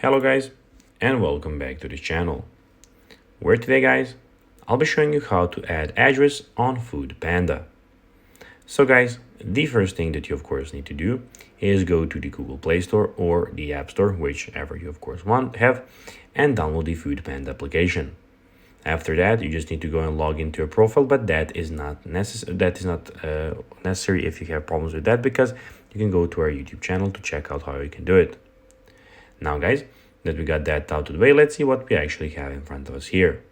Hello guys, and welcome back to this channel, where today guys, I'll be showing you how to add address on Foodpanda. So guys, the first thing that you of course need to do is go to the Google Play Store or the App Store, whichever you of course have, and download the Foodpanda application. After that, you just need to go and log into your profile, but that is not necessary. Necessary if you have problems with that, because you can go to our YouTube channel to check out how you can do it. Now guys, that we got that out of the way, let's see what we actually have in front of us here.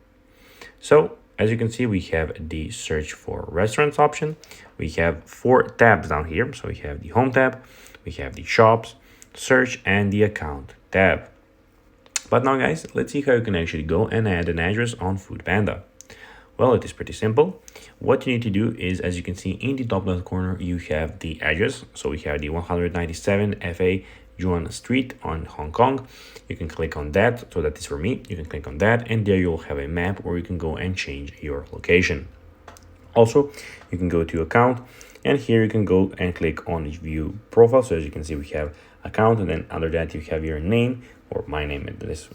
So as you can see, we have the search for restaurants option. We have 4 tabs down here. So we have the home tab, we have the shops, search, and the account tab. But now guys, let's see how you can actually go and add an address on Foodpanda. Well, it is pretty simple. What you need to do is, as you can see in the top left corner, you have the address. So we have the 197 FA Yuan Street on Hong Kong. You can click on that. So that is for me. You can click on that, and there you'll have a map where you can go and change your location. Also, you can go to account, and here you can go and click on view profile. So as you can see, we have account, and then under that you have your name, or my name in this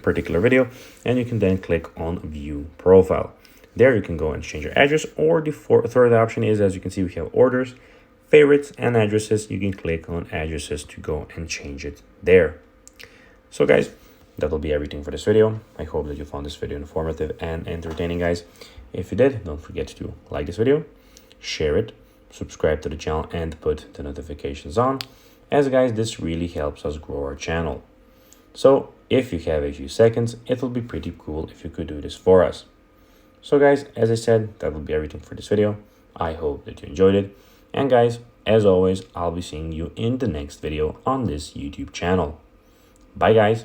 particular video, and you can then click on view profile. There you can go and change your address, or the third option is, as you can see, we have orders, favorites, and addresses. You can click on addresses to go and change it there. So guys, that'll be everything for this video. I hope that you found this video informative and entertaining, guys. If you did, don't forget to like this video, share it, subscribe to the channel, and put the notifications on, as guys, this really helps us grow our channel. So if you have a few seconds, it will be pretty cool if you could do this for us. So guys, as I said, that will be everything for this video. I hope that you enjoyed it. And guys, as always, I'll be seeing you in the next video on this YouTube channel. Bye guys.